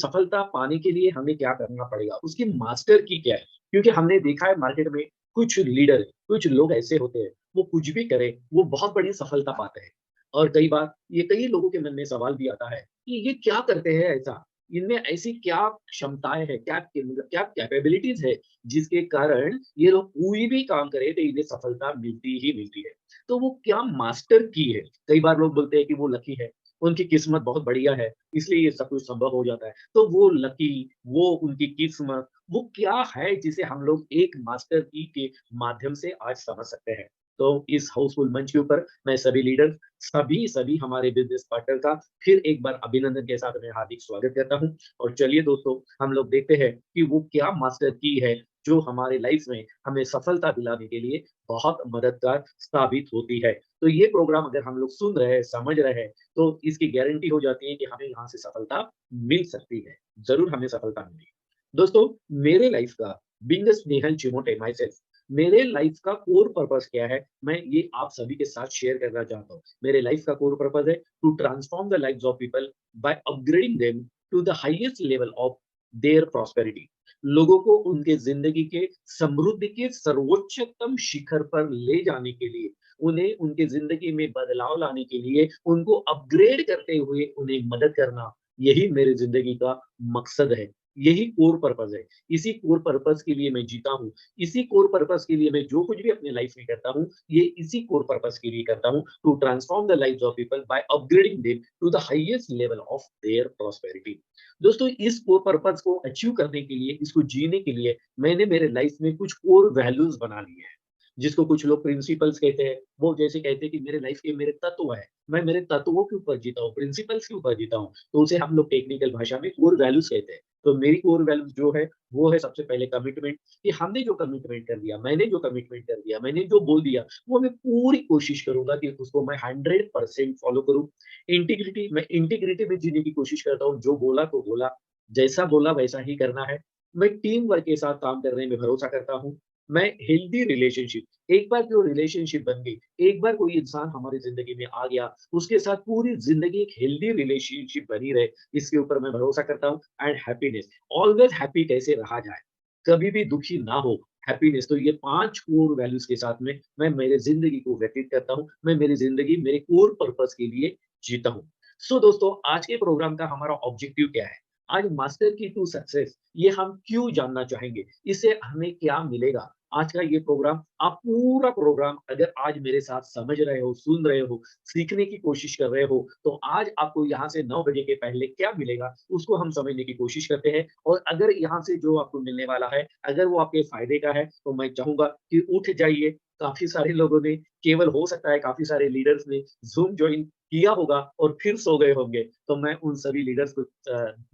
सफलता पाने के लिए हमें क्या करना पड़ेगा? उसकी मास्टर की क्या है? क्योंकि हमने देखा है मार्केट में कुछ लीडर, कुछ लोग ऐसे होते हैं, वो कुछ भी करें, वो बहुत बड़ी सफलता पाते हैं। और कई बार ये कई लोगों के मन में सवाल भी आता है कि ये क्या करते हैं ऐसा? इनमें ऐसी क्या क्षमताएँ हैं, मतलब क्या कैपेबिलिटीज़ है, जिसके कारण ये लोग कोई भी काम करें तो इन्हें सफलता मिलती ही मिलती है। तो वो क्या मास्टर की है? कई बार लोग बोलते हैं कि वो लकी है, उनकी किस्मत बहुत बढ़िया है, इसलिए ये सब कुछ संभव हो जाता है। तो वो लकी, वो उनकी किस्मत, वो क्या है जिसे हम लोग एक मास्टर की के माध्यम से आज समझ सकते हैं। तो इस हाउसफुल मंच के ऊपर मैं सभी लीडर, सभी हमारे बिज़नेस पार्टनर का फिर एक बार अभिनंदन के साथ मैं हार्दिक स्वागत करता हूँ। और चलिए दोस्तों, हम लोग देखते हैं कि वो क्या मास्टर की है, जो हमारे लाइफ में हमें सफलता दिलाने के लिए बहुत मददगार साबित होती है। तो ये प्रोग्राम अगर हम लोग सुन रहे हैं, समझ रहे हैं, तो इसकी गारंटी हो जाती है कि हमें यहाँ से सफलता मिल सकती है। ज़रूर हमें सफलता मिलेगी। दोस्तों, मेरे लाइफ का being a Snehal Chimote my self, मेरे लाइफ का कोर पर्पस क्या है, मैं ये आप सभी के साथ शेयर करना चाहता हूँ। मेरे लाइफ का कोर पर्पस है to transform the lives of people by upgrading them to the highest level of their prosperity. लोगों को उनके ज़िंदगी के समृद्धि के सर्वोच्चतम शिखर पर ले जाने के लिए, उन्हें उनके ज़िंदगी में बदलाव लाने के लिए, उनको अपग्रेड करते हुए उन्हें मदद करना, यही मेरी ज़िंदगी का मकसद है। यही कोर पर्पस है। इसी कोर पर्पस के लिए मैं जीता हूँ। इसी कोर पर्पस के लिए मैं जो कुछ भी अपने लाइफ में करता हूँ, ये इसी कोर पर्पस के लिए करता हूँ, to transform the lives of people by upgrading them to the highest level of their prosperity. दोस्तों, इस कोर पर्पस को अचीव करने के लिए, इसको जीने के लिए मैंने मेरे लाइफ में कुछ कोर वैल्यूज़ बना लिए हैं। जिसको कुछ लोग प्रिंसिपल्स कहते हैं, वो जैसे कहते हैं कि मेरे लाइफ के मेरे तत्व हैं, मैं मेरे तत्वों के ऊपर जीता हूँ, प्रिंसिपल्स के ऊपर जीता हूँ, तो उसे हम लोग टेक्निकल भाषा में कोर वैल्यूज़ कहते हैं। तो मेरी कोर वैल्यूज़ जो है, वो है सबसे पहले कमिटमेंट, कि हमने जो कमिटमेंट कर दिया, मैंने जो कमिटमेंट कर दिया, मैंने जो बोल दिया, वो मैं पूरी कोशिश करूँगा कि उसको मैं 100% फॉलो करूँ। इंटीग्रिटी, मैं इंटीग्रिटी में जीने की कोशिश करता हूँ, जो बोला तो बोला, जैसा बोला वैसा ही करना है। मैं टीम वर्क के साथ काम करने में भरोसा करता हूँ। मैं हेल्दी रिलेशनशिप, एक बार जो रिलेशनशिप बन गई, एक बार कोई इंसान हमारी ज़िंदगी में आ गया, उसके साथ पूरी ज़िंदगी एक हेल्दी रिलेशनशिप बनी रहे, इसके ऊपर मैं भरोसा करता हूँ। एंड हैप्पीनेस, ऑलवेज़ हैप्पी कैसे रहा जाए, कभी भी दुखी ना हो, हैप्पीनेस। तो ये 5 कोर वैल्यूज़ के साथ में मैं मेरे ज़िंदगी को व्यतीत करता हूँ। मैं मेरी ज़िंदगी मेरे कोर पर्पस के लिए जीता हूँ। सो दोस्तों, आज के प्रोग्राम का हमारा ऑब्जेक्टिव क्या है? आज मास्टर की टू सक्सेस, ये हम क्यों जानना चाहेंगे? इससे हमें क्या मिलेगा? आज का ये प्रोग्राम, आप पूरा प्रोग्राम अगर आज मेरे साथ समझ रहे हो, सुन रहे हो, सीखने की कोशिश कर रहे हो, तो आज आपको यहाँ से 9 बजे के पहले क्या मिलेगा, उसको हम समझने की कोशिश करते हैं। और अगर यहाँ से जो आपको मिलने वाला है, अगर वो आपके फ़ायदे का है, तो मैं चाहूँगा कि उठ जाइए। काफ़ी सारे लोगों ने, केवल हो सकता है काफ़ी सारे लीडर्स ने ज़ूम जॉइन किया होगा और फिर सो गए होंगे। तो मैं उन सभी लीडर्स को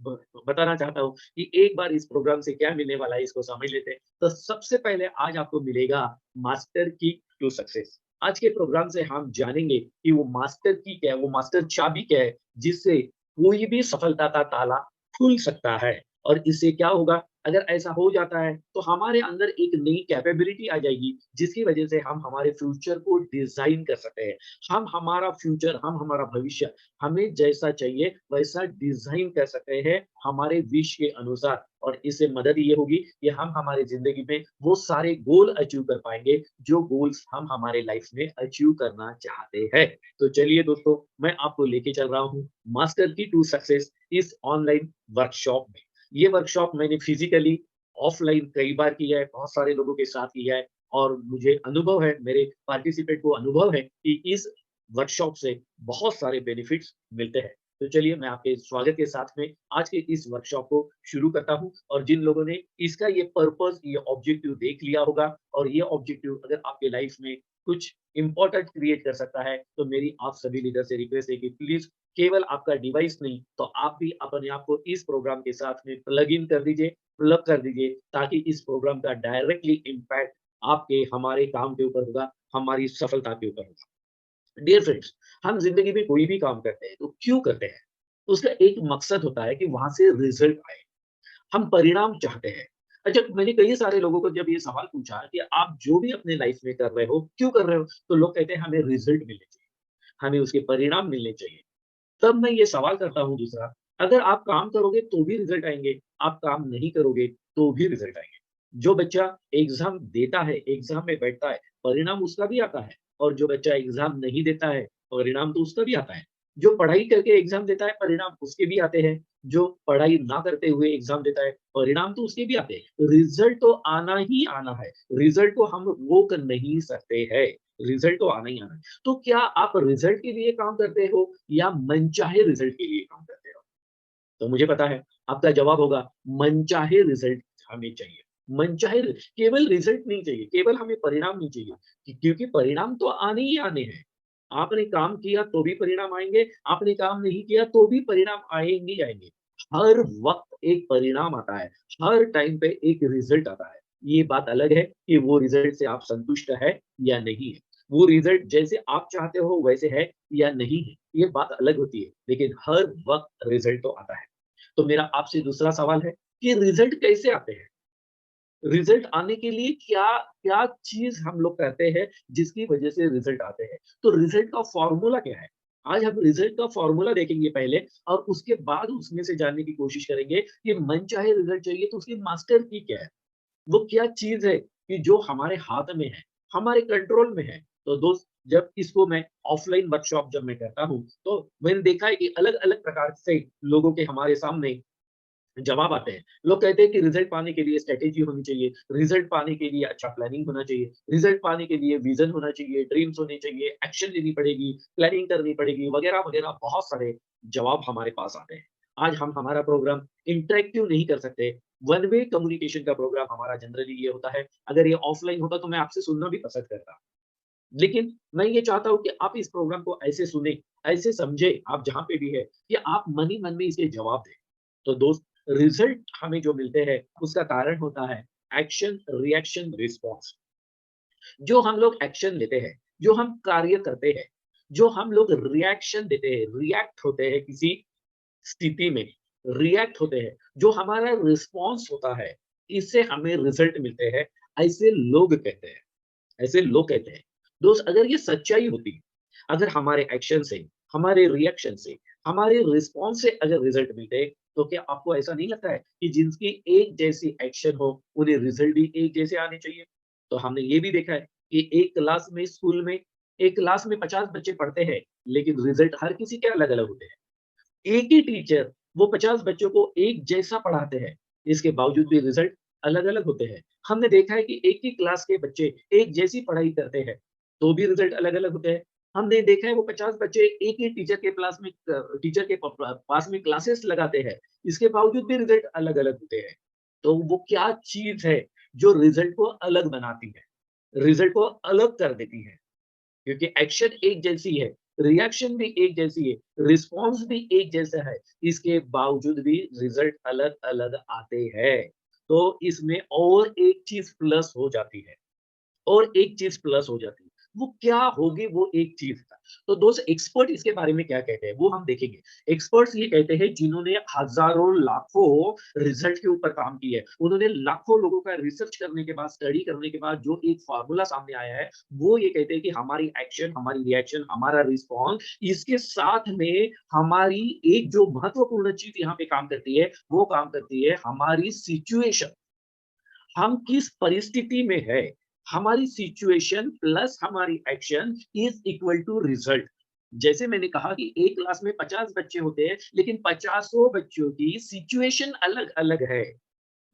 ब बताना चाहता हूँ कि एक बार इस प्रोग्राम से क्या मिलने वाला है, इसको समझ लेते हैं। तो सबसे पहले आज आपको मिलेगा मास्टर की टू सक्सेस। आज के प्रोग्राम से हम जानेंगे कि वो मास्टर की क्या है, वो मास्टर चाबी क्या है, जिससे कोई भी सफलता का ताला खुल सकता है। और इससे क्या होगा, अगर ऐसा हो जाता है, तो हमारे अंदर एक नई कैपेबिलिटी आ जाएगी, जिसकी वजह से हम हमारे फ्यूचर को डिज़ाइन कर सकते हैं। हम हमारा फ्यूचर, हम हमारा भविष्य, हमें जैसा चाहिए वैसा डिज़ाइन कर सकते हैं, हमारे विश के अनुसार। और इससे मदद ये होगी कि हम हमारी ज़िंदगी में वो सारे गोल अचीव कर पाएँगे, जो गोल्स हम हमारे लाइफ़ में अचीव करना चाहते हैं। तो चलिए दोस्तों, मैं आपको लेके चल रहा हूँ मास्टर की टू सक्सेस इस ऑनलाइन वर्कशॉप में। ये वर्कशॉप मैंने फिज़िकली, ऑफ़लाइन कई बार किया है, बहुत सारे लोगों के साथ किया है, और मुझे अनुभव है, मेरे पार्टिसिपेंट को अनुभव है कि इस वर्कशॉप से बहुत सारे बेनिफिट्स मिलते हैं। तो चलिए, मैं आपके स्वागत के साथ में आज के इस वर्कशॉप को शुरू करता हूँ। और जिन लोगों ने इसका ये पर्पस, ये ऑब्जेक्टिव देख लिया होगा, और ये ऑब्जेक्टिव अगर आपके लाइफ में कुछ इम्पोर्टेंट क्रिएट कर सकता है, तो मेरी आप सभी लीडर से रिक्वेस्ट है कि प्लीज़, केवल आपका डिवाइस नहीं, तो आप भी अपने आप को इस प्रोग्राम के साथ में प्लग इन कर दीजिए, प्लग कर दीजिए, ताकि इस प्रोग्राम का डायरेक्टली इम्पैक्ट आपके, हमारे काम के ऊपर होगा, हमारी सफलता के ऊपर होगा। डियर फ्रेंड्स, हम ज़िंदगी में कोई भी काम करते हैं, तो क्यों करते हैं? उसका एक मकसद होता है कि वहाँ से रिज़ल्ट आए, हम परिणाम चाहते हैं। अच्छा, मैंने कई सारे लोगों को जब ये सवाल पूछा कि आप जो भी अपने लाइफ़ में कर रहे हो, क्यों कर रहे हो? तो लोग कहते हैं हमें रिज़ल्ट मिलने चाहिए, हमें उसके परिणाम मिलने चाहिए। तब मैं ये सवाल करता हूँ दूसरा, अगर आप काम करोगे तो भी रिज़ल्ट आएँगे, आप काम नहीं करोगे तो भी रिज़ल्ट आएँगे। जो बच्चा एग्ज़ाम देता है, एग्ज़ाम में बैठता है, परिणाम उसका भी आता है और जो बच्चा एग्ज़ाम नहीं देता है, परिणाम तो उसका भी आता है। जो पढ़ाई करके एग्ज़ाम देता है, परिणाम उसके भी आते हैं। जो पढ़ाई ना करते हुए एग्ज़ाम देता है, परिणाम तो उसके भी आते हैं। रिज़ल्ट तो आना ही आना है, रिज़ल्ट को हम रोक नहीं सकते हैं, रिज़ल्ट तो आना ही आना है। तो क्या आप रिज़ल्ट के लिए काम करते हो या मनचाहे रिज़ल्ट के लिए काम करते हो? तो मुझे पता है आपका जवाब होगा मनचाहे रिज़ल्ट हमें चाहिए। मनचाहे केवल रिज़ल्ट नहीं चाहिए, केवल हमें परिणाम नहीं चाहिए क्योंकि परिणाम तो आने ही आने हैं। आपने काम किया तो भी परिणाम आएँगे, आपने काम नहीं किया तो भी परिणाम आएँगे ही आएँगे। हर वक़्त एक परिणाम आता है, हर टाइम पे एक रिज़ल्ट आता है। ये बात अलग है कि वो रिज़ल्ट से आप संतुष्ट है या नहीं है। वो रिज़ल्ट जैसे आप चाहते हो वैसे है या नहीं है, ये बात अलग होती है, लेकिन हर वक़्त रिज़ल्ट तो आता है। तो मेरा आपसे दूसरा सवाल है कि रिज़ल्ट कैसे आते हैं? रिज़ल्ट आने के लिए क्या क्या चीज़ हम लोग करते हैं जिसकी वज़ह से रिज़ल्ट आते हैं? तो रिज़ल्ट का फ़ॉर्मूला क्या है? आज हम रिज़ल्ट का फ़ॉर्मूला देखेंगे पहले और उसके बाद उसमें से जानने की कोशिश करेंगे कि मनचाहे रिज़ल्ट चाहिए तो उसकी मास्टर की क्या है? वो क्या चीज़ है कि जो हमारे हाथ में है, हमारे कंट्रोल में है। तो दोस्त जब इसको मैं ऑफ़लाइन वर्कशॉप जब मैं करता हूँ, तो मैंने देखा है कि अलग-अलग प्रकार से लोगों के हमारे सामने जवाब आते हैं। लोग कहते हैं कि रिज़ल्ट पाने के लिए स्ट्रैटेजी होनी चाहिए, रिज़ल्ट पाने के लिए अच्छा प्लानिंग होना चाहिए, रिज़ल्ट पाने के लिए विज़न होना चाहिए, ड्रीम्स होने चाहिए, एक्शन लेनी पड़ेगी, प्लानिंग करनी पड़ेगी वगैरह-वगैरह बहुत सारे जवाब हमारे पास आते हैं। आज हम हमारा प्रोग्राम इंटरैक्टिव नहीं कर सकते, वन वे कम्युनिकेशन का प्रोग्राम हमारा जनरली ये होता है, अगर ये ऑफ़लाइन होता तो मैं आपसे सुनना भी पसंद करता। लेकिन मैं ये चाहता हूँ कि आप इस प्रोग्राम को ऐसे सुनें, ऐसे समझें, आप जहाँ पे भी है, कि आप मन ही मन में इसके जवाब दें। तो दोस्त, रिज़ल्ट हमें जो मिलते हैं, उसका कारण होता है एक्शन, रिएक्शन, रिस्पॉन्स। जो हम लोग एक्शन लेते हैं, जो हम कार्य करते हैं, जो हम लोग रिएक्शन देते हैं, रिएक्ट होते हैं किसी स्थिति में, रिएक्ट होते हैं, जो हमारा रिस्पॉन्स होता है, इससे हमें रिज़ल्ट मिलते हैं, ऐसे लोग कहते हैं। ऐसे लोग कहते हैं। दोस्त अगर ये सच्चाई होती, अगर हमारे एक्शन से, हमारे रिएक्शन से, हमारे रिस्पॉन्स से अगर रिज़ल्ट मिलते, तो क्या आपको ऐसा नहीं लगता है कि जिनकी एक जैसी एक्शन हो, उन्हें रिज़ल्ट भी एक जैसे आने चाहिए? तो हमने ये भी देखा है कि एक क्लास में स्कूल में, एक क्लास में 50 बच्चे पढ़ते हैं, लेकिन रिज़ल्ट हर किसी के अलग-अलग होते हैं। एक ही टीचर वो 50 बच्चों को एक जैसा पढ़ाते हैं, इसके बावजूद भी रिज़ल्ट अलग-अलग होते हैं। हमने देखा है कि एक ही क्लास के बच्चे एक जैसी पढ़ाई करते हैं, तो भी रिज़ल्ट अलग-अलग होते हैं। हमने देखा है वो 50 बच्चे एक ही टीचर के क्लास में टीचर के प प पास में क्लासेस लगाते हैं, इसके बावजूद भी रिज़ल्ट अलग-अलग होते हैं। तो वो क्या चीज़ है जो रिज़ल्ट को अलग बनाती है, रिज़ल्ट को अलग कर देती है? क्योंकि एक्शन एक जैसी है, रिएक्शन भी एक जैसी है, रिस्पॉन्स भी एक जैसा है, इसके बावजूद भी रिज़ल्ट अलग-अलग आते हैं। तो इसमें और एक चीज़ प्लस हो जाती है। और एक चीज़ प्लस हो जाती है। वो क्या होगी वो एक चीज़ का। तो दोस्त एक्सपर्ट इसके बारे में क्या कहते हैं, वो हम देखेंगे। एक्सपर्ट्स ये कहते हैं जिन्होंने हज़ारों, लाखों रिसर्च के ऊपर काम किया है। उन्होंने लाखों लोगों का रिसर्च करने के बाद, स्टडी करने के बाद जो एक फ़ॉर्मूला सामने आया है, वो ये कहते हैं कि हमारी एक्शन, हमारी रिएक्शन, हमारा रिस्पॉन्स इसके साथ में हमारी एक जो महत्वपूर्ण चीज़ यहाँ पे काम करती है, वो काम करती है हमारी सिचुएशन। हम किस परिस्थिति में है, हमारी सिचुएशन प्लस हमारी action is equal to result. जैसे मैंने कहा कि एक क्लास में 50 बच्चे होते हैं, लेकिन पचासों बच्चों की सिचुएशन अलग-अलग है।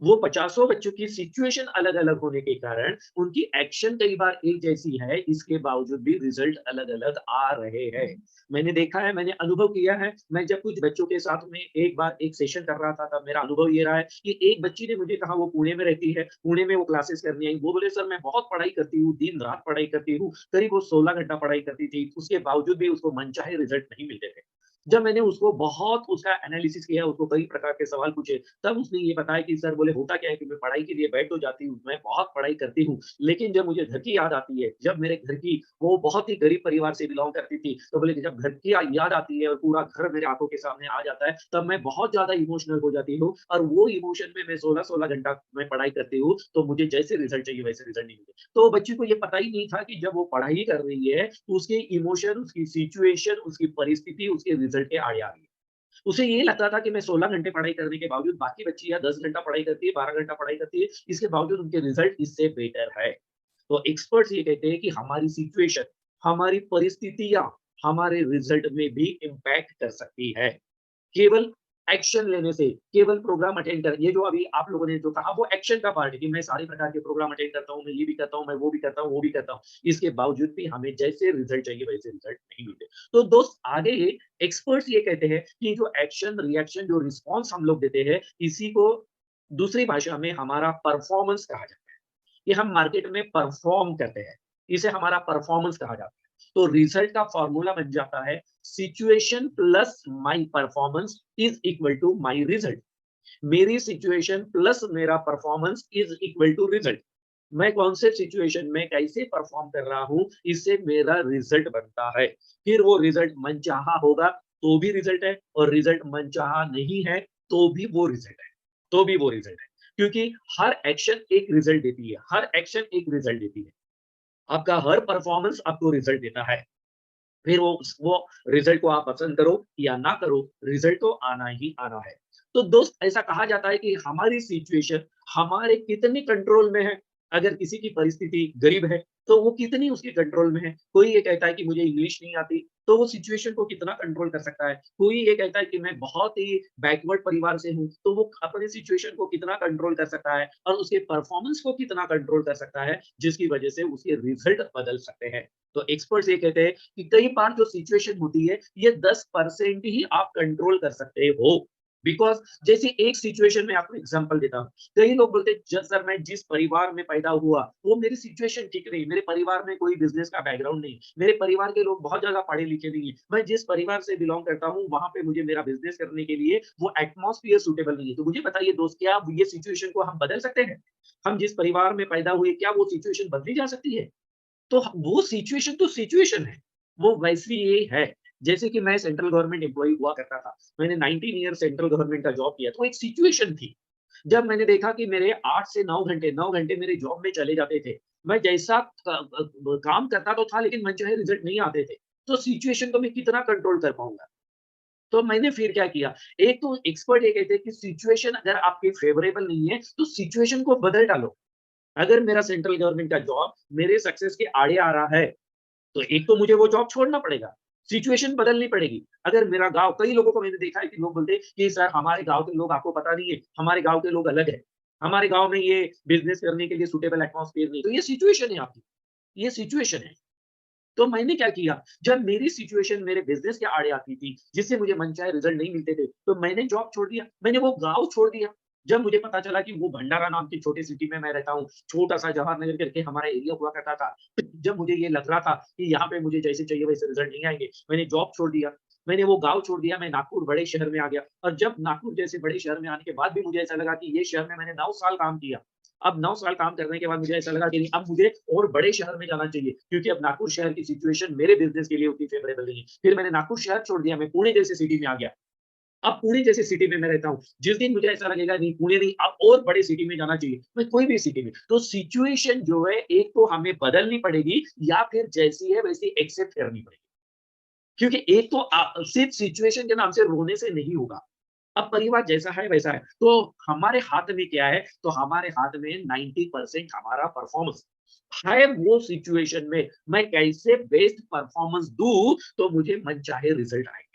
वो पचासों बच्चों की सिचुएशन अलग-अलग होने के कारण उनकी एक्शन कई बार एक जैसी है, इसके बावजूद भी रिजल्ट अलग-अलग आ रहे हैं। मैंने देखा है, मैंने अनुभव किया है, मैं जब कुछ बच्चों के साथ में एक बार एक सेशन कर रहा था, तब मेरा अनुभव ये रहा है कि एक बच्ची ने मुझे कहा वो पुणे में रहती है, पुणे में वो क्लासेस करने आई। वो बोले सर मैं बहुत पढ़ाई करती हूँ, दिन-रात पढ़ाई करती हूँ, करीब वो 16 घंटा पढ़ाई करती थी, उसके बावजूद भी उसको मनचाहे रिजल्ट नहीं मिलते थे। जब मैंने उसको बहुत उसका एनालिसिस किया, उसको कई प्रकार के सवाल पूछे, तब उसने ये बताया कि सर बोले होता क्या है कि मैं पढ़ाई के लिए बैठ तो जाती हूँ, मैं बहुत पढ़ाई करती हूँ, लेकिन जब मुझे घर की याद आती है, जब मेरे घर की वो बहुत ही गरीब परिवार से बिलॉन्ग करती थी, तो बोले कि जब घर की याद आती है और पूरा घर मेरे आँखों के सामने आ जाता है, तब मैं बहुत ज़्यादा इमोशनल हो जाती हूँ और वो इमोशन में मैं 16-16 घंटा मैं पढ़ाई करती हूँ, तो मुझे जैसे रिज़ल्ट चाहिए वैसे रिज़ल्ट नहीं मिले। तो बच्ची को ये पता ही नहीं था कि जब वो पढ़ाई कर रही है, तो उसके इमोशन, उसकी सिचुएशन, उसकी परिस्थिति उसके रिज़ल्ट के आड़े आ रही है। उसे ये लगता था कि मैं 16 घंटे पढ़ाई करने के बावजूद बाकी बच्चियाँ 10 घंटा पढ़ाई करती है, 12 घंटा पढ़ाई करती है, इसके बावजूद उनके रिज़ल्ट इससे बेटर है। तो एक्सपर्ट्स ये कहते हैं कि हमारी सिचुएशन, हमारी परिस्थितियाँ, हमारे रिज़ल्ट में भी इम्पैक्ट कर सकती है। केवल एक्शन लेने से, केवल प्रोग्राम अटेंड कर, ये जो अभी आप लोगों ने जो कहा वो एक्शन का पार्ट है कि मैं सारे प्रकार के प्रोग्राम अटेंड करता हूँ, मैं ये भी करता हूँ, मैं वो भी करता हूँ, वो भी करता हूँ। इसके बावजूद भी हमें जैसे रिज़ल्ट चाहिए वैसे रिज़ल्ट नहीं मिलते। तो दोस्त आगे एक्सपर्ट्स ये कहते हैं कि जो एक्शन, रिएक्शन, जो रिस्पॉन्स हम लोग देते हैं, इसी को दूसरी भाषा में हमारा परफॉर्मेंस कहा जाता है। कि हम मार्केट में परफॉर्म करते हैं, इसे हमारा परफॉर्मेंस कहा जाता है। तो रिजल्ट का फॉर्मूला बन जाता है situation plus my performance is equal to my result. मेरी सिचुएशन प्लस मेरा performance is equal to result. मैं कौन से सिचुएशन में कैसे परफॉर्म कर रहा हूं, इससे मेरा रिजल्ट बनता है। फिर वो रिजल्ट मनचाहा होगा तो भी रिजल्ट है, और रिजल्ट मनचाहा नहीं है तो भी वो रिजल्ट है, तो भी वो रिजल्ट है। क्योंकि हर एक्शन एक रिजल्ट देती है, हर एक्शन एक रिजल्ट देती है। आपका हर परफॉर्मेंस आपको रिजल्ट देता है। फिर वो रिजल्ट को आप पसंद करो या ना करो, रिजल्ट तो आना ही आना है। तो दोस्त ऐसा कहा जाता है कि हमारी सिचुएशन हमारे कितने कंट्रोल में है। अगर किसी की परिस्थिति गरीब है, तो वो कितनी उसके कंट्रोल में है। कोई ये कहता है कि मुझे इंग्लिश नहीं आती, तो वो सिचुएशन को कितना कंट्रोल कर सकता है। कोई ये कहता है कि मैं बहुत ही बैकवर्ड परिवार से हूँ, तो वो अपने सिचुएशन को कितना कंट्रोल कर सकता है और उसके परफॉर्मेंस को कितना कंट्रोल कर सकता है, जिसकी वजह से उसके रिजल्ट बदल सकते हैं। तो एक्सपर्ट्स ये कहते हैं कि कई बार जो सिचुएशन होती है, ये 10% ही आप कंट्रोल कर सकते हो। बिकॉज़ जैसे एक सिचुएशन में आपको एग्ज़ाम्पल देता हूँ। कई लोग बोलते हैं ज सर मैं जिस परिवार में पैदा हुआ, वो मेरी सिचुएशन ठीक नहीं, मेरे परिवार में कोई बिज़नेस का बैकग्राउंड नहीं, मेरे परिवार के लोग बहुत ज़्यादा पढ़े-लिखे नहीं हैं। मैं जिस परिवार से बिलॉन्ग करता हूँ, वहाँ पे मुझे मेरा बिज़नेस करने के लिए वो एटमॉस्फियर सूटेबल नहीं है। तो मुझे बताइए दोस्त, क्या अब ये सिचुएशन को हम बदल सकते हैं? हम जिस परिवार में पैदा हुए, क्या वो सिचुएशन बदली जा सकती है? तो वो सिचुएशन तो सिचुएशन है, वो वैसी ही है। जैसे कि मैं सेंट्रल गवर्नमेंट एम्प्लॉयी हुआ करता था। मैंने 19 ईयर सेंट्रल गवर्नमेंट का जॉब किया, तो एक सिचुएशन थी। जब मैंने देखा कि मेरे 8 से 9 घंटे मेरे जॉब में चले जाते थे। मैं जैसा काम करता तो था, लेकिन मनचाहे रिजल्ट नहीं आते थे। तो सिचुएशन को मैं कितना कंट्रोल कर पाऊँगा? तो मैंने फिर क्या किया, एक तो एक्सपर्ट ये कहते हैं कि सिचुएशन अगर आपके फेवरेबल नहीं है, तो सिचुएशन को बदल डालो। अगर मेरा सेंट्रल गवर्नमेंट का जॉब मेरे सक्सेस के आड़े आ रहा है, तो एक तो मुझे वो जॉब छोड़ना पड़ेगा, सिचुएशन बदलनी पड़ेगी। अगर मेरा गाँव, कई लोगों को मैंने देखा है कि लोग बोलते हैं कि सर हमारे गाँव के लोग, आपको पता नहीं है, हमारे गाँव के लोग अलग हैं। हमारे गाँव में ये बिज़नेस करने के लिए सूटेबल एटमॉस्फियर नहीं। तो ये सिचुएशन है आपकी, ये सिचुएशन है। तो मैंने क्या किया, जब मेरी सिचुएशन मेरे बिज़नेस के आड़े आती थी, जिससे मुझे मनचाहे रिज़ल्ट नहीं मिलते थे, तो मैंने जॉब छोड़ दिया, मैंने वो गाँव छोड़ दिया। जब मुझे पता चला कि वो भंडारा नाम की छोटी सिटी में मैं रहता हूँ, छोटा-सा जवाहरनगर करके हमारा एरिया हुआ करता था। जब मुझे ये लग रहा था कि यहाँ पे मुझे जैसे चाहिए वैसे रिज़ल्ट नहीं आएँगे, मैंने जॉब छोड़ दिया। मैंने वो गाँव छोड़ दिया, मैं नागपुर बड़े शहर में आ गया, और जब नागपुर जैसे बड़े शहर में आने के बाद भी मुझे ऐसा लगा कि ये शहर में मैंने 9 साल काम किया। अब 9 साल काम करने के बाद मुझे ऐसा लगा कि नहीं, अब मुझे और बड़े शहर में जाना चाहिए, क्योंकि अब नागपुर शहर की सिचुएशन मेरे बिज़नेस के लिए उतनी फ़ेवरेबल नहीं है। फिर मैंने नागपुर शहर छोड़ दिया, मैं पुणे जैसी सिटी में आ गया। अब पुणे जैसी सिटी में मैं रहता हूँ। जिस दिन मुझे ऐसा लगेगा नहीं पुणे नहीं, अब और बड़े सिटी में जाना चाहिए, मैं कोई भी सिटी में। तो सिचुएशन जो है, एक तो हमें बदलनी पड़ेगी या फिर जैसी है वैसी एक्सेप्ट करनी पड़ेगी। क्योंकि एक तो सिर्फ़ सिचुएशन के नाम से रोने से नहीं होगा। अब परिवार जैसा है वैसा है। तो हमारे हाथ में क्या है? तो हमारे हाथ में 90% हमारा परफ़ॉर्मेंस है। वो सिचुएशन में मैं कैसे बेस्ट परफ़ॉर्मेंस दूँ, तो मुझे मनचाहे रिज़ल्ट आएँगे।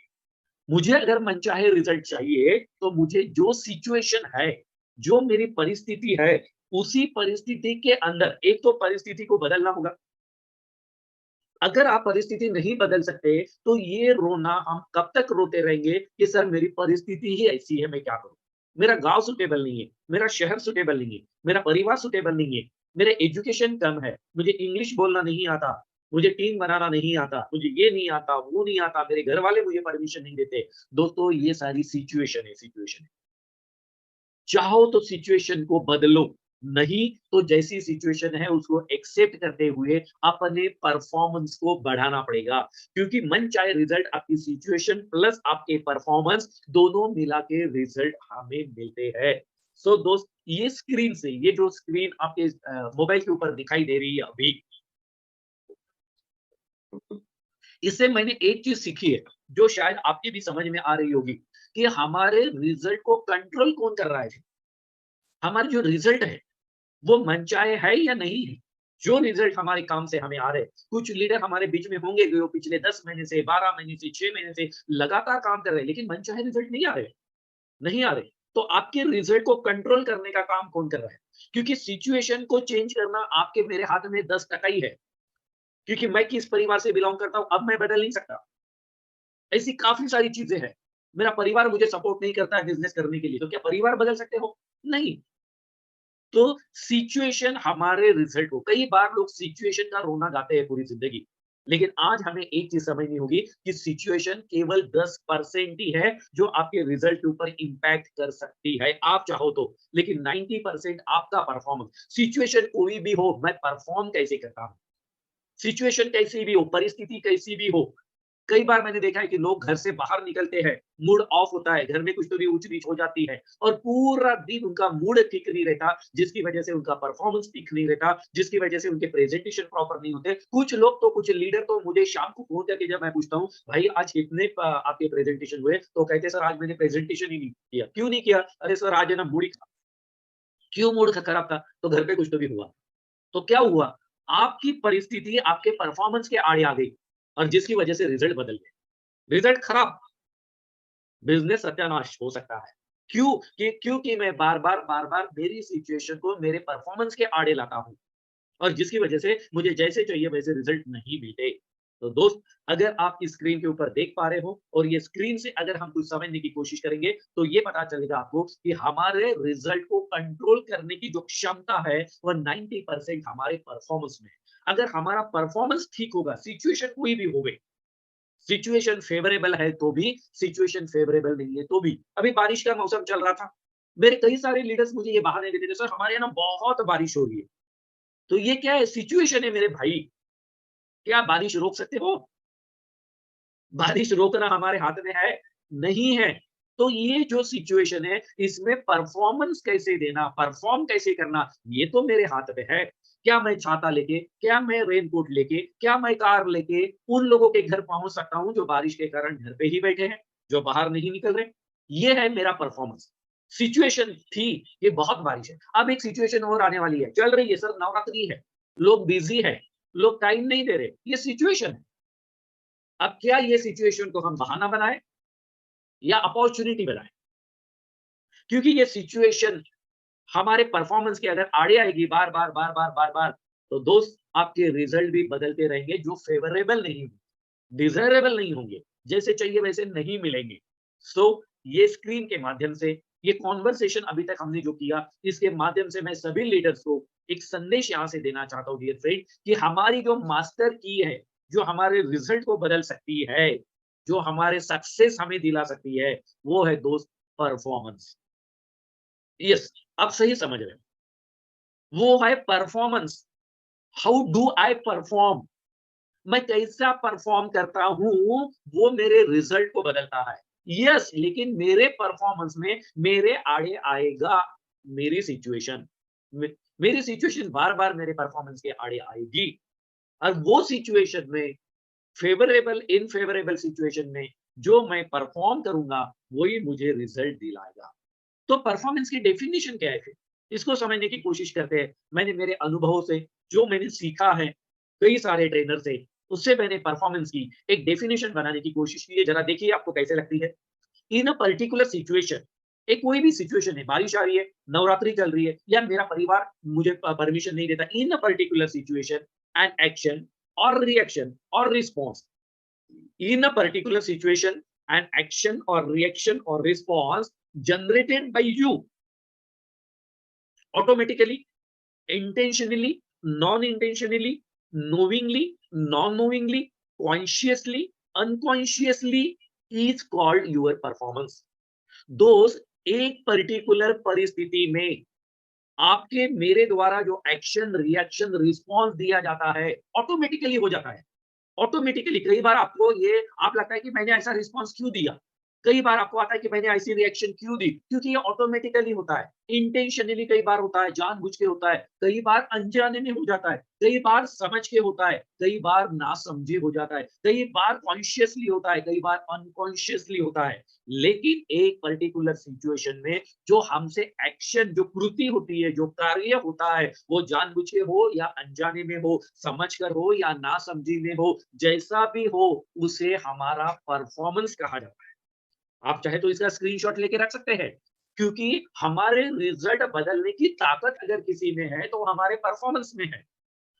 मुझे अगर मनचाहे रिज़ल्ट चाहिए, तो मुझे जो सिचुएशन है, जो मेरी परिस्थिति है, उसी परिस्थिति के अंदर एक तो परिस्थिति को बदलना होगा। अगर आप परिस्थिति नहीं बदल सकते, तो ये रोना हम कब तक रोते रहेंगे कि सर मेरी परिस्थिति ही ऐसी है, मैं क्या करूँ? मेरा गाँव सूटेबल नहीं है, मेरा शहर सूटेबल नहीं है, मेरा परिवार सूटेबल नहीं है, मेरा एजुकेशन कम है, मुझे इंग्लिश बोलना नहीं आता, मुझे टीम बनाना नहीं आता, मुझे ये नहीं आता, वो नहीं आता, मेरे घरवाले मुझे परमिशन नहीं देते। दोस्तों, ये सारी सिचुएशन है, सिचुएशन है। चाहो तो सिचुएशन को बदलो, नहीं तो जैसी सिचुएशन है उसको एक्सेप्ट करते हुए अपने परफॉर्मेंस को बढ़ाना पड़ेगा। क्योंकि मनचाहे रिजल्ट आपकी सिचुएशन प्लस आपके परफॉर्मेंस दोनों मिला के रिजल्ट हमें मिलते हैं। सो दोस्त, ये स्क्रीन से, ये जो स्क्रीन आपके मोबाइल के ऊपर दिखाई दे रही है अभी, इससे मैंने एक चीज़ सीखी है, जो शायद आपके भी समझ में आ रही होगी, कि हमारे रिजल्ट को कंट्रोल कौन कर रहा है। हमारे जो रिजल्ट है वो मनचाहे है या नहीं है। जो रिजल्ट हमारे काम से हमें आ रहे हैं, कुछ लीडर हमारे बीच में होंगे जो पिछले 10 महीने से, 12 महीने से, 6 महीने से लगातार काम कर रहे हैं, लेकिन मनचाहे रिजल्ट नहीं आ रहे, नहीं आ रहे। तो आपके रिजल्ट को कंट्रोल करने का काम कौन कर रहा है? क्योंकि सिचुएशन को चेंज करना आपके मेरे हाथ में 10% ही है। क्योंकि मैं किस परिवार से बिलॉन्ग करता हूँ, अब मैं बदल नहीं सकता। ऐसी काफ़ी सारी चीज़ें हैं। मेरा परिवार मुझे सपोर्ट नहीं करता है बिज़नेस करने के लिए, तो क्या परिवार बदल सकते हो? नहीं। तो सिचुएशन हमारे रिजल्ट को कई बार लोग सिचुएशन का रोना गाते हैं पूरी ज़िंदगी। लेकिन आज हमें एक चीज़ समझनी होगी कि सिचुएशन केवल 10% ही है जो आपके रिजल्ट के ऊपर इम्पैक्ट कर सकती है, आप चाहो तो। लेकिन 90% आपका परफॉर्मेंस सिचुएशन कोई भी हो, मैं परफॉर्म कैसे करता हूँ। सिचुएशन कैसी भी हो, परिस्थिति कैसी भी हो, कई बार मैंने देखा है कि लोग घर से बाहर निकलते हैं, मूड ऑफ होता है, घर में कुछ तो भी ऊँच-नीच हो जाती है और पूरा दिन उनका मूड ठीक नहीं रहता, जिसकी वजह से उनका परफॉर्मेंस ठीक नहीं रहता, जिसकी वजह से उनके प्रेज़ेंटेशन प्रॉपर नहीं होते। कुछ लोग तो कुछ लीडर तो मुझे शाम को फ़ोन करके जब मैं पूछता हूँ, "भाई आज कितने आपके प्रेज़ेंटेशन हुए?" तो कहते हैं, "सर आज मैंने प्रेज़ेंटेशन ही नहीं किया।" "क्यों नहीं किया?" "अरे सर आज है ना मूड ही खराब।" "क्यों मूड खराब था?" "तो घर पे कुछ तो भी हुआ।" तो क्या हुआ? आपकी परिस्थिति आपके परफॉर्मेंस के आड़े आ गई और जिसकी वजह से रिज़ल्ट बदल गए। रिज़ल्ट खराब, बिज़नेस सत्यानाश हो सकता है। क्यों? क्योंकि मैं बार-बार मेरी सिचुएशन को मेरे परफॉर्मेंस के आड़े लाता हूँ और जिसकी वजह से मुझे जैसे चाहिए वैसे रिज़ल्ट नहीं मिलते। तो दोस्त, अगर आप इस स्क्रीन के ऊपर देख पा रहे हो और ये स्क्रीन से अगर हम कुछ समझने की कोशिश करेंगे, तो ये पता चलेगा आपको कि हमारे रिज़ल्ट को कंट्रोल करने की जो क्षमता है, वो 90% हमारे परफॉर्मेंस में है। अगर हमारा परफॉर्मेंस ठीक होगा, सिचुएशन कोई भी हो गई, सिचुएशन फेवरेबल है तो भी, सिचुएशन फेवरेबल नहीं है तो भी। अभी बारिश का मौसम चल रहा था। मेरे कई सारे लीडर्स मुझे ये बहाने देते थे, "सर हमारे यहाँ ना बहुत बारिश हो रही है।" तो ये क्या है? सिचुएशन है मेरे भाई। क्या बारिश रोक सकते हो? बारिश रोकना हमारे हाथ में है? नहीं है। तो ये जो सिचुएशन है, इसमें परफॉर्मेंस कैसे देना, परफॉर्म कैसे करना, ये तो मेरे हाथ में है। क्या मैं छाता लेके, क्या मैं रेनकोट लेके, क्या मैं कार लेके उन लोगों के घर पहुँच सकता हूँ, जो बारिश के कारण घर पे ही बैठे हैं, जो बाहर नहीं निकल रहे? ये है मेरा परफॉर्मेंस। सिचुएशन थी कि बहुत बारिश है। अब एक सिचुएशन और आने वाली है, चल रही है सर नवरात्रि है, लोग बिज़ी हैं, लोग टाइम नहीं दे रहे, ये सिचुएशन है। अब क्या ये सिचुएशन को हम बहाना बनाएँ या अपॉर्च्युनिटी बनाएँ? क्योंकि ये सिचुएशन हमारे परफॉर्मेंस के अगर आड़े आएगी बार-बार, तो दोस्त आपके रिज़ल्ट भी बदलते रहेंगे जो फेवरेबल नहीं होंगे, डिज़ायरेबल नहीं होंगे, जैसे चाहिए वैसे नहीं मिलेंगे। सो ये स्क्रीन के माध्यम से, ये कन्वर्सेशन अभी तक हमने जो किया, इसके माध्यम से मैं सभी लीडर्स को एक संदेश यहाँ से देना चाहता हूँ डियर फ्रेंड कि हमारी जो मास्टर की है, जो हमारे रिज़ल्ट को बदल सकती है, जो हमारे सक्सेस हमें दिला सकती है, वो है दोस्त परफॉर्मेंस। यस, आप सही समझ रहे हो। वो है performance. How do I perform? मैं कैसा परफॉर्म करता हूँ, वो मेरे रिजल्ट को बदलता है। यस, लेकिन मेरे परफॉर्मेंस में मेरे आड़े आएगा मेरी सिचुएशन। मेरी सिचुएशन बार-बार मेरे परफॉर्मेंस के आड़े आएगी और वो सिचुएशन में फेवरेबल, इनफेवरेबल सिचुएशन में जो मैं परफॉर्म करूँगा, वही मुझे रिजल्ट दिलाएगा। तो परफॉर्मेंस की डेफिनिशन क्या है फिर? इसको समझने की कोशिश करते हैं। मैंने मेरे अनुभवों से जो मैंने सीखा है, कई सारे ट्रेनर से, उससे मैंने परफॉर्मेंस की एक डेफिनिशन बनाने की कोशिश की है। ज़रा देखिए आपको कैसे लगती है। इन अ पर्टिकुलर सिचुएशन, एक कोई भी सिचुएशन है, बारिश आ रही है, नवरात्रि चल रही है या मेरा परिवार मुझे परमिशन नहीं देता। In a particular situation, an action और रिएक्शन और response in a particular situation, an action or reaction or response generated by you automatically, intentionally, non-intentionally, knowingly, non-knowingly, consciously, unconsciously is called your performance. दोस्त, एक particular परिस्थिति में आपके मेरे द्वारा जो एक्शन, रिएक्शन, रिस्पॉन्स दिया जाता है, ऑटोमेटिकली हो जाता है। ऑटोमेटिकली कई बार आपको ये आप लगता है कि मैंने ऐसा रिस्पॉन्स क्यों दिया? कई बार आपको आता है कि मैंने ऐसी रिएक्शन क्यों दी? क्योंकि ये ऑटोमैटिकली होता है, इंटेंशनली कई बार होता है, जानबूझ के होता है, कई बार अनजाने में हो जाता है, कई बार समझ के होता है, कई बार नासमझे हो जाता है, कई बार कॉन्शियसली होता है, कई बार अनकॉन्शियसली होता है। लेकिन एक पर्टिकुलर सिचुएशन में जो हमसे एक्शन जो कृति होती है, जो कार्य होता है, वो जानबूझ के हो या अनजाने में हो, समझकर हो या नासमझी में हो, जैसा भी हो, उसे हमारा परफॉर्मेंस कहा जाता है। आप चाहे तो इसका स्क्रीनशॉट लेके रख सकते हैं, क्योंकि हमारे रिजल्ट बदलने की ताकत अगर किसी में है, तो हमारे परफॉर्मेंस में है।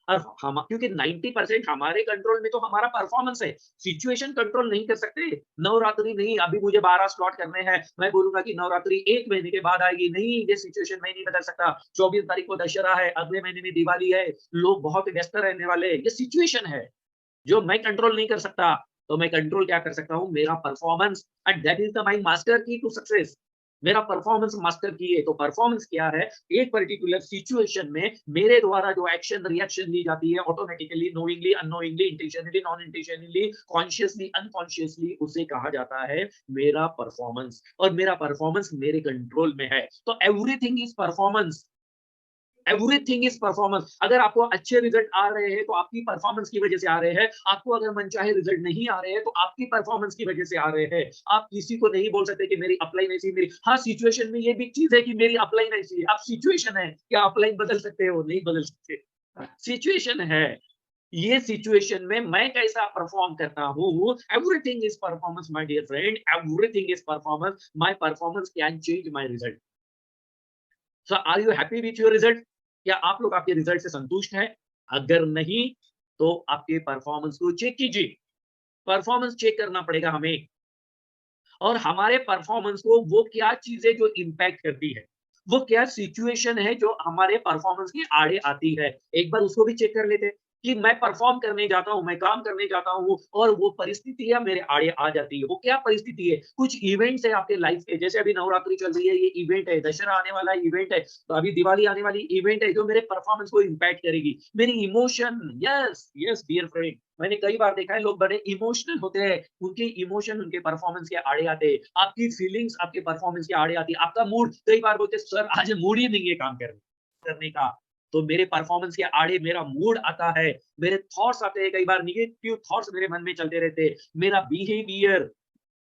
और हम क्योंकि 90% हमारे कंट्रोल में तो हमारा परफॉर्मेंस है। सिचुएशन कंट्रोल नहीं कर सकते। नवरात्रि नहीं, अभी मुझे 12 स्लॉट करने हैं, मैं बोलूँगा कि नवरात्रि 1 महीने के बाद आएगी, नहीं, ये सिचुएशन मैं नहीं बदल सकता। 24 तारीख को दशहरा है, अगले महीने में दिवाली है, लोग बहुत व्यस्त रहने वाले हैं, ये सिचुएशन है। जो मैं कंट्रोल नहीं कर सकता, तो मैं कंट्रोल क्या कर सकता हूँ? मेरा performance and that is the my master की टू सक्सेस। मेरा परफॉर्मेंस मास्टर की है, तो परफॉर्मेंस क्या है? एक पर्टिकुलर सिचुएशन में मेरे द्वारा जो एक्शन, रिएक्शन ली जाती है automatically, knowingly, unknowingly, intentionally, non intentionally, consciously, unconsciously उसे कहा जाता है मेरा परफॉर्मेंस और मेरा परफॉर्मेंस मेरे कंट्रोल में है। तो everything is performance. Everything is performance. अगर आपको अच्छे रिजल्ट आ रहे हैं तो आपकी परफॉर्मेंस की वजह से आ रहे हैं। आपको अगर मनचाहे रिजल्ट नहीं आ रहे हैं तो आपकी परफॉर्मेंस की वजह से आ रहे हैं। आप किसी को नहीं बोल सकते कि मेरी अपलाइन ऐसी मेरी हाँ सिचुएशन में ये भी चीज है कि मेरी अपलाइन ऐसी है। आप सिचुएशन है क्या अपलाइन बदल सकते हो? नहीं बदल सकते। सिचुएशन है। ये सिचुएशन में मैं कैसा परफॉर्म करता हूँ, everything is performance my dear friend, everything is performance. My performance can change my result. So are you happy with your result? क्या आप लोग आपके रिजल्ट से संतुष्ट हैं? अगर नहीं, तो आपके परफॉर्मेंस को चेक कीजिए। परफॉर्मेंस चेक करना पड़ेगा हमें और हमारे परफॉर्मेंस को वो क्या चीज़ें जो इम्पैक्ट करती है, वो क्या सिचुएशन है जो हमारे परफॉर्मेंस के आड़े आती है। एक बार उसको भी चेक कर लेते हैं कि मैं परफॉर्म करने जाता हूँ, मैं काम करने जाता हूँ और वो परिस्थितियाँ मेरे आड़े आ जाती है। वो क्या परिस्थिति है? कुछ इवेंट्स है आपके लाइफ के, जैसे अभी नवरात्रि चल रही है, ये इवेंट है, दशहरा आने वाला इवेंट है, तो अभी दिवाली आने वाली इवेंट है जो मेरे परफॉर्मेंस को इम्पैक्ट करेगी। मेरी emotion, yes, yes dear friend, मैंने कई बार देखा है लोग बड़े इमोशनल होते हैं, उनके इमोशन उनके परफॉर्मेंस के आड़े आते हैं, आपकी फीलिंग्स आपके परफॉर्मेंस के आड़े आती है, आपका मूड कई बार बोलते हैं सर आज मूड ही नहीं है काम करने का, तो मेरे परफॉर्मेंस के आड़े मेरा मूड आता है, मेरे थॉट्स आते हैं, कई बार नेगेटिव थॉट्स मेरे मन में चलते रहते हैं, मेरा बिहेवियर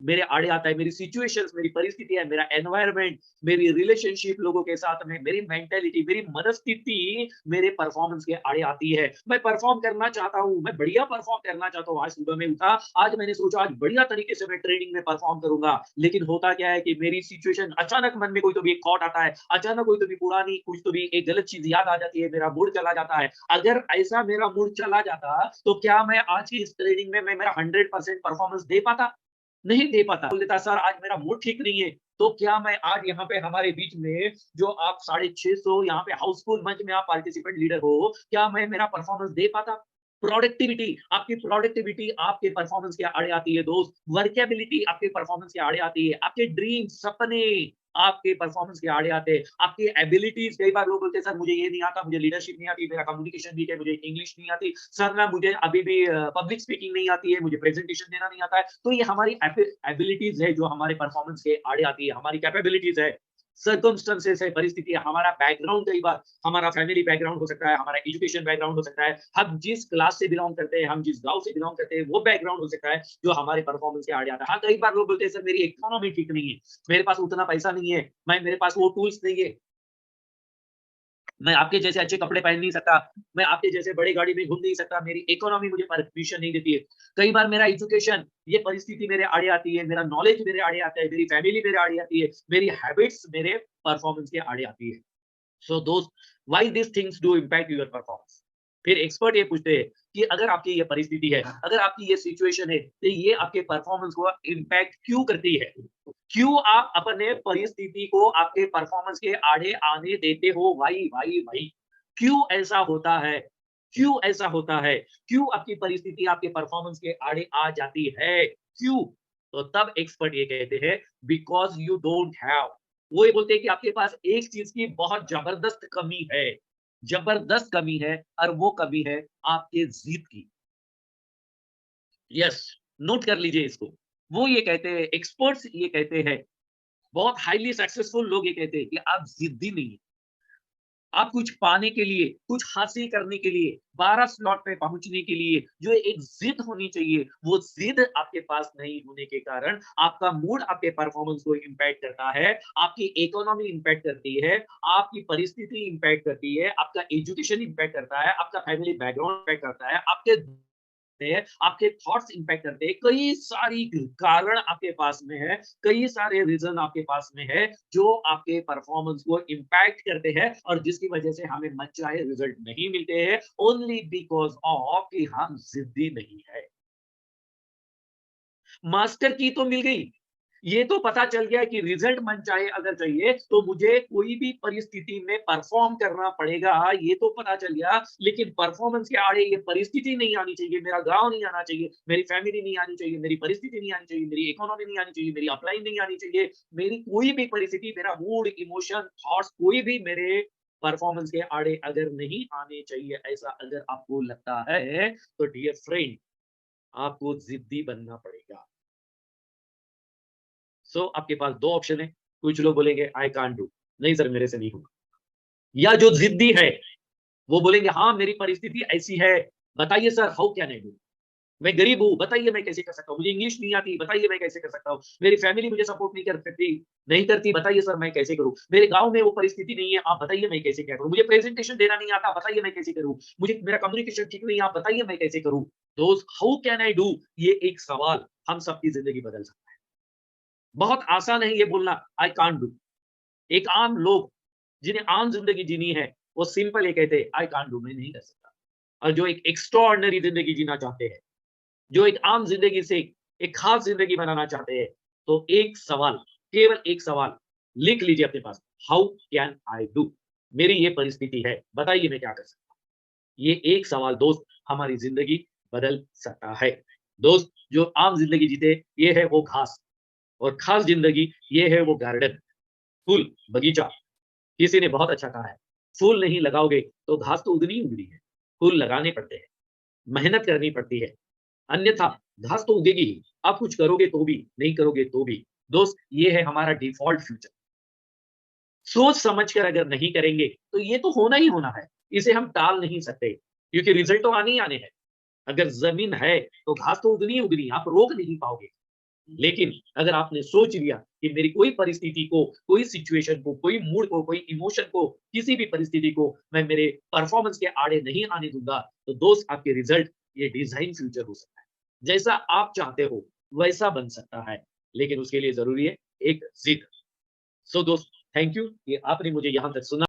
मेरे आड़े आता है, मेरी सिचुएशंस, मेरी परिस्थितियाँ, मेरा एनवायरनमेंट, मेरी रिलेशनशिप लोगों के साथ में, मेरी मेंटालिटी, मेरी मनस्थिति मेरे परफॉर्मेंस के आड़े आती है। मैं परफॉर्म करना चाहता हूँ, मैं बढ़िया परफॉर्म करना चाहता हूँ। आज सुबह में उठा, आज मैंने सोचा आज बढ़िया तरीके से मैं ट्रेनिंग में परफॉर्म करूँगा। लेकिन होता क्या है कि मेरी सिचुएशन अचानक मन में कोई तो भी एक थॉट आता है, अचानक कोई तो भी पुरानी कुछ तो भी एक गलत चीज़ याद आ जाती है, मेरा मूड चला जाता है। अगर ऐसा मेरा मूड चला जाता, तो क्या मैं आज की इस ट्रेनिंग में मैं मेरा 100% परफॉर्मेंस दे पाता? नहीं दे पाता। बोल देता सर आज मेरा मूड ठीक नहीं है, तो क्या मैं आज यहाँ पे हमारे बीच में जो आप 650 यहाँ पे हाउसफुल मंच में आप पार्टिसिपेंट लीडर हो, क्या मैं मेरा परफॉर्मेंस दे पाता? प्रोडक्टिविटी आपके परफॉर्मेंस के आड़े आती है दोस्त, वर्केबिलिटी आपके परफॉर्मेंस के आड़े आती है, आपके ड्रीम, सपने आपके परफॉर्मेंस के आड़े आते हैं, आपकी एबिलिटीज़ कई बार लोग बोलते हैं सर मुझे ये नहीं आता, मुझे लीडरशिप नहीं आती, मेरा कम्युनिकेशन वीक है, मुझे इंग्लिश नहीं आती, सर ना मुझे अभी भी पब्लिक स्पीकिंग नहीं आती है, मुझे प्रेजेंटेशन देना नहीं आता है। तो ये हमारी एबिलिटीज़ है जो हमारे परफॉर्मेंस के आड़े आती है, हमारी कैपेबिलिटीज़ है। सर्कमस्टेंसेस है, परिस्थिति है, हमारा बैकग्राउंड कई बार हमारा फैमिली बैकग्राउंड हो सकता है, हमारा एजुकेशन बैकग्राउंड हो सकता है, हम जिस क्लास से बिलॉन्ग करते हैं, हम जिस गाँव से बिलॉन्ग करते हैं, वो बैकग्राउंड हो सकता है, जो हमारे परफॉर्मेंस के आड़े आता है। हाँ, कई बार लोग बोलते हैं, "सर, मेरी इकोनॉमी ठीक नहीं है, मेरे पास उतना पैसा नहीं है, मेरे पास वो टूल्स नहीं है, मैं आपके जैसे अच्छे कपड़े पहन नहीं सकता, मैं आपके जैसे बड़ी गाड़ी में घूम नहीं सकता, मेरी इकोनॉमी मुझे परमिशन नहीं देती है।" कई बार मेरा एजुकेशन, ये परिस्थिति मेरे आड़े आती है, मेरा नॉलेज मेरे आड़े आता है, मेरी फैमिली मेरे आड़े आती है, मेरी हैबिट्स मेरे परफॉर्मेंस के आड़े आती है। सो दोस्त, why these things do impact your performance? फिर एक्सपर्ट ये पूछते हैं कि अगर आपकी ये परिस्थिति है, अगर आपकी ये सिचुएशन है, तो ये आपके परफॉर्मेंस को इम्पैक्ट क्यों करती है? क्यों आप अपने परिस्थिति को आपके परफॉर्मेंस के आड़े आने देते हो? व्हाई? क्यों ऐसा होता है? क्यों ऐसा होता है? क्यों आपकी परिस्थिति आपके परफॉर्मेंस के आड़े आ जाती है? क्यों? तो तब एक्सपर्ट ये कहते हैं बिकॉज़ यू डोंट हैव, वो ये बोलते हैं कि आपके पास एक चीज़ की बहुत ज़बरदस्त कमी है। ज़बरदस्त कमी है और वो कमी है आपके ज़िद की। यस, नोट कर लीजिए इसको। वो ये कहते हैं, एक्सपर्ट्स ये कहते हैं, बहुत हाइली सक्सेसफुल लोग ये कहते हैं कि आप ज़िद्दी नहीं हैं। आप कुछ पाने के लिए, कुछ हासिल करने के लिए, 12 स्लॉट पे पहुँचने के लिए जो एक ज़िद होनी चाहिए, वो ज़िद आपके पास नहीं होने के कारण आपका मूड आपके परफ़ॉर्मेंस को इम्पैक्ट करता है, आपकी इकोनॉमी इम्पैक्ट करती है, आपकी परिस्थिति इम्पैक्ट करती है, आपका एजुकेशन इम्पैक्ट करता है, आपका फैमिली बैकग्राउंड इम्पैक्ट करता है, आपके हैं, आपके थॉट्स इम्पैक्ट करते हैं, कई सारी कारण आपके पास में है, कई सारे रीज़न आपके पास में है, जो आपके परफॉर्मेंस को इम्पैक्ट करते हैं और जिसकी वजह से हमें मनचाहे रिज़ल्ट नहीं मिलते हैं, ओनली बिकॉज़ ऑफ कि हम ज़िद्दी नहीं है। मास्टर की तो मिल गई। ये तो पता चल गया कि रिज़ल्ट मनचाहे अगर चाहिए, तो मुझे कोई भी परिस्थिति में परफ़ॉर्म करना पड़ेगा, ये तो पता चल गया। लेकिन परफ़ॉर्मेंस के आड़े ये परिस्थिति नहीं आनी चाहिए, मेरा गाँव नहीं आना चाहिए, मेरी फैमिली नहीं आनी चाहिए, मेरी परिस्थिति नहीं आनी चाहिए, मेरी इकोनॉमी नहीं आनी चाहिए, मेरी अपलाइन नहीं आनी चाहिए, मेरी कोई भी परिस्थिति, मेरा मूड, इमोशन, थॉट्स कोई भी मेरे परफ़ॉर्मेंस के आड़े अगर नहीं आने चाहिए, ऐसा अगर आपको लगता है, तो डियर फ्रेंड, आपको ज़िद्दी बनना पड़ेगा। आपके पास 2 ऑप्शन है। कुछ लोग बोलेंगे आई कांट डू, नहीं सर मेरे से नहीं होगा। या जो ज़िद्दी है, वो बोलेंगे हाँ, मेरी परिस्थिति ऐसी है, बताइए sir how can I do? मैं गरीब हूँ, बताइए मैं कैसे कर सकता हूँ? मुझे इंग्लिश नहीं आती, बताइए मैं कैसे कर सकता हूँ? मेरी फैमिली मुझे सपोर्ट नहीं करती, बताइए सर मैं कैसे करूँ? मेरे गाँव में वो परिस्थिति नहीं है, आप बताइए मैं कैसे क्या करूँ? मुझे प्रेज़ेंटेशन देना नहीं आता, बताइए मैं कैसे करूँ? मुझे मेरा कम्युनिकेशन ठीक नहीं है, आप बताइए मैं कैसे करूँ? दोस्त हाउ कैन आई डू? ये एक सवाल हम सबकी ज़िंदगी बदल सकता है। बहुत आसान है ये बोलना आई कांट डू। एक आम लोग जिन्हें आम ज़िंदगी जीनी है, वो सिंपल ये कहते हैं आई कांट डू मैं नहीं कर सकता। और जो एक एक्स्ट्राऑर्डिनरी ज़िंदगी जीना चाहते हैं, जो एक आम ज़िंदगी से एक ख़ास ज़िंदगी बनाना चाहते हैं, तो एक सवाल, केवल एक सवाल लिख लीजिए अपने पास, हाउ कैन आई डू? मेरी ये परिस्थिति है, बताइए मैं क्या कर सकता हूँ? ये एक सवाल दोस्त हमारी ज़िंदगी बदल सकता है। दोस्त जो आम ज़िंदगी जीते, ये है वो घास और ख़ास ज़िंदगी ये है वो गार्डन, फूल, बगीचा। किसी ने बहुत अच्छा कहा है, फूल नहीं लगाओगे तो घास तो उगनी ही उगनी है। फूल लगाने पड़ते हैं, मेहनत करनी पड़ती है, अन्यथा घास तो उगेगी ही। आप कुछ करोगे तो भी, नहीं करोगे तो भी। दोस्त ये है हमारा डिफ़ॉल्ट फ्यूचर। सोच समझ कर अगर नहीं करेंगे, तो ये तो होना ही होना है। इसे हम टाल नहीं सकते, क्योंकि रिज़ल्ट तो आने ही आने हैं। अगर ज़मीन है, तो घास तो उगनी ही उगनी है, आप रोक नहीं पाओगे। लेकिन अगर आपने सोच लिया कि मेरी कोई परिस्थिति को, कोई सिचुएशन को, कोई मूड को, कोई इमोशन को, किसी भी परिस्थिति को मैं मेरे परफॉर्मेंस के आड़े नहीं आने दूँगा, तो दोस्त आपके रिज़ल्ट ये डिज़ाइन फ्यूचर हो सकता है। जैसा आप चाहते हो, वैसा बन सकता है, लेकिन उसके लिए ज़रूरी है एक ज़िद। दोस्त थैंक यू कि आपने मुझे यहाँ तक सुना।